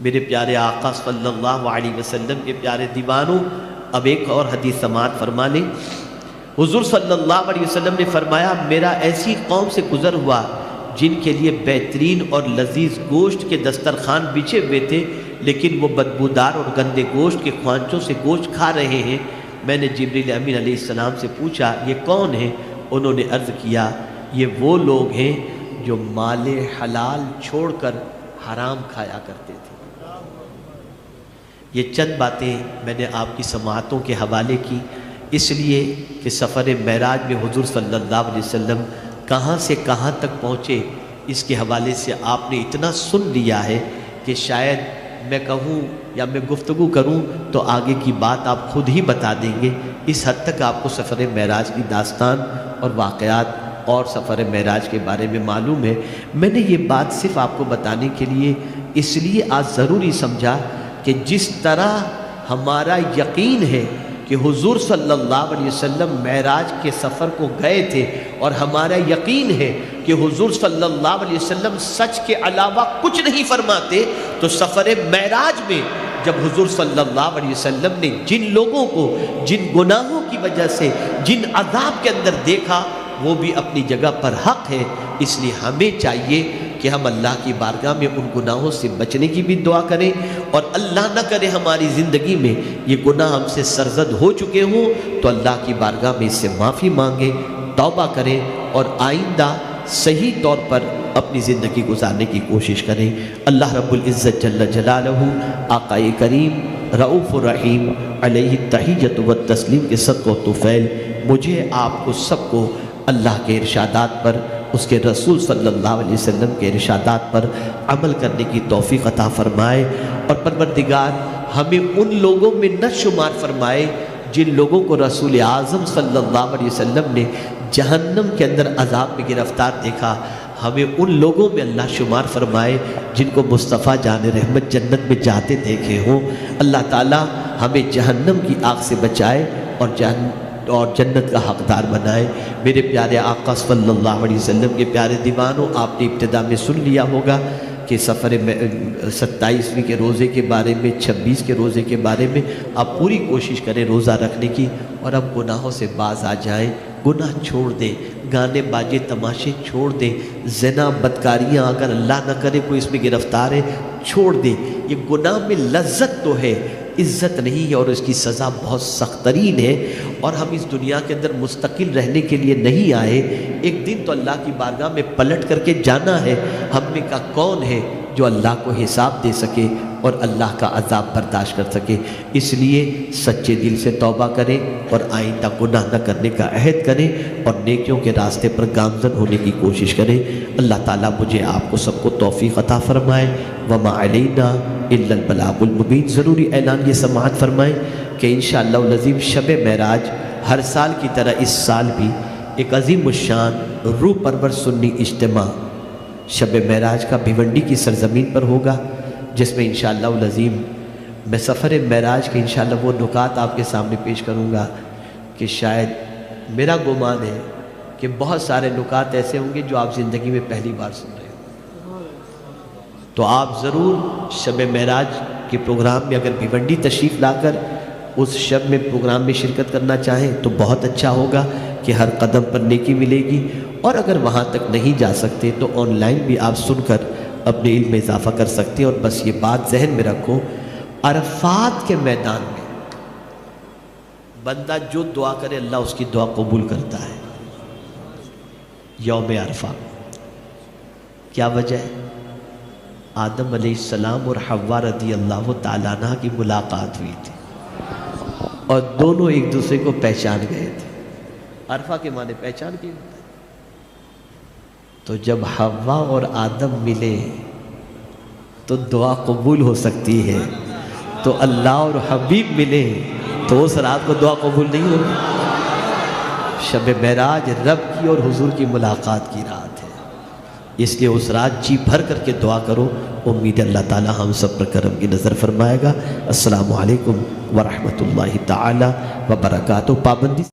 میرے پیارے آقا صلی اللہ علیہ وسلم کے پیارے دیوانوں، اب ایک اور حدیث سماعت فرما لیں۔ حضور صلی اللہ علیہ وسلم نے فرمایا، میرا ایسی قوم سے گزر ہوا جن کے لیے بہترین اور لذیذ گوشت کے دسترخوان بچھے ہوئے تھے، لیکن وہ بدبودار اور گندے گوشت کے خوانچوں سے گوشت کھا رہے ہیں۔ میں نے جبریل امین علیہ السلام سے پوچھا، یہ کون ہیں؟ انہوں نے عرض کیا، یہ وہ لوگ ہیں جو مال حلال چھوڑ کر حرام کھایا کرتے تھے۔ یہ چند باتیں میں نے آپ کی سماعتوں کے حوالے کی، اس لیے کہ سفر معراج میں حضور صلی اللہ علیہ وسلم کہاں سے کہاں تک پہنچے، اس کے حوالے سے آپ نے اتنا سن لیا ہے کہ شاید میں کہوں یا میں گفتگو کروں تو آگے کی بات آپ خود ہی بتا دیں گے۔ اس حد تک آپ کو سفر معراج کی داستان اور واقعات اور سفر معراج کے بارے میں معلوم ہے۔ میں نے یہ بات صرف آپ کو بتانے کے لیے اس لیے آج ضروری سمجھا کہ جس طرح ہمارا یقین ہے کہ حضور صلی اللہ علیہ وسلم معراج کے سفر کو گئے تھے، اور ہمارا یقین ہے کہ حضور صلی اللہ علیہ وسلم سچ کے علاوہ کچھ نہیں فرماتے، تو سفر معراج میں جب حضور صلی اللہ علیہ وسلم نے جن لوگوں کو جن گناہوں کی وجہ سے جن عذاب کے اندر دیکھا، وہ بھی اپنی جگہ پر حق ہے۔ اس لیے ہمیں چاہیے کہ ہم اللہ کی بارگاہ میں ان گناہوں سے بچنے کی بھی دعا کریں، اور اللہ نہ کرے ہماری زندگی میں یہ گناہ ہم سے سرزد ہو چکے ہوں تو اللہ کی بارگاہ میں اس سے معافی مانگیں، توبہ کریں، اور آئندہ صحیح طور پر اپنی زندگی گزارنے کی کوشش کریں۔ اللہ رب العزت جل جلالہ آقا کریم رؤوف الرحیم علیہ التحیۃ والتسلیم کے صدقہ و طفیل مجھے آپ کو سب کو اللہ کے ارشادات پر، اس کے رسول صلی اللہ علیہ وسلم کے ارشادات پر عمل کرنے کی توفیق عطا فرمائے، اور پروردگار ہمیں ان لوگوں میں نہ شمار فرمائے جن لوگوں کو رسول اعظم صلی اللہ علیہ وسلم نے جہنم کے اندر عذاب میں گرفتار دیکھا۔ ہمیں ان لوگوں میں اللہ شمار فرمائے جن کو مصطفیٰ جان رحمت جنت میں جاتے دیکھے ہوں۔ اللہ تعالی ہمیں جہنم کی آگ سے بچائے اور جنت کا حقدار بنائے۔ میرے پیارے آقا صلی اللہ علیہ وسلم کے پیارے دیوانوں، آپ نے ابتدا میں سن لیا ہوگا کہ سفر 27ویں کے روزے کے بارے میں، 26 کے روزے کے بارے میں آپ پوری کوشش کریں روزہ رکھنے کی، اور اب گناہوں سے باز آ جائیں، گناہ چھوڑ دیں، گانے باجے تماشے چھوڑ دیں، زنا بدکاریاں اگر اللہ نہ کرے کوئی اس میں گرفتار ہے چھوڑ دیں۔ یہ گناہ میں لذت تو ہے، عزت نہیں ہے، اور اس کی سزا بہت سخت ترین ہے، اور ہم اس دنیا کے اندر مستقل رہنے کے لیے نہیں آئے۔ ایک دن تو اللہ کی بارگاہ میں پلٹ کر کے جانا ہے۔ ہم میں کا کون ہے جو اللہ کو حساب دے سکے اور اللہ کا عذاب برداشت کر سکے؟ اس لیے سچے دل سے توبہ کریں اور آئندہ گناہ نہ کرنے کا عہد کریں، اور نیکیوں کے راستے پر گامزن ہونے کی کوشش کریں۔ اللہ تعالیٰ مجھے آپ کو سب کو توفیق عطا فرمائے۔ وما علینا الا البلاغ المبین۔ ضروری اعلان یہ سماعت فرمائیں کہ انشاءاللہ العظیم شب معراج ہر سال کی طرح اس سال بھی ایک عظیم الشان روح پرور سنی اجتماع شب معراج کا بھیونڈی کی سرزمین پر ہوگا، جس میں انشاءاللہ العظیم میں سفر معراج کے انشاءاللہ وہ نکات آپ کے سامنے پیش کروں گا کہ شاید میرا گمان ہے کہ بہت سارے نکات ایسے ہوں گے جو آپ زندگی میں پہلی بار سن رہے ہوں۔ تو آپ ضرور شب معراج کے پروگرام میں اگر بھیونڈی تشریف لا کر اس شب میں پروگرام میں شرکت کرنا چاہیں تو بہت اچھا ہوگا کہ ہر قدم پر نیکی ملے گی، اور اگر وہاں تک نہیں جا سکتے تو آن لائن بھی آپ سن کر اپنے علم میں اضافہ کر سکتے ہیں۔ اور بس یہ بات ذہن میں رکھو، عرفات کے میدان میں بندہ جو دعا کرے اللہ اس کی دعا قبول کرتا ہے۔ یوم عرفہ کیا وجہ ہے؟ آدم علیہ السلام اور حوا رضی اللہ تعالیٰ عنہ کی ملاقات ہوئی تھی، اور دونوں ایک دوسرے کو پہچان گئے تھے۔ عرفہ کے معنی پہچان کی ہوتا ہے۔ تو جب حوا اور آدم ملے تو دعا قبول ہو سکتی ہے، تو اللہ اور حبیب ملے تو اس رات کو دعا قبول نہیں ہوگی۔ شب معراج رب کی اور حضور کی ملاقات کی رات ہے، اس لیے اس رات جی بھر کر کے دعا کرو۔ امید اللہ تعالی ہم سب پر کرم کی نظر فرمائے گا۔ السلام علیکم ورحمۃ اللہ تعالی وبرکاتہ۔ پابندی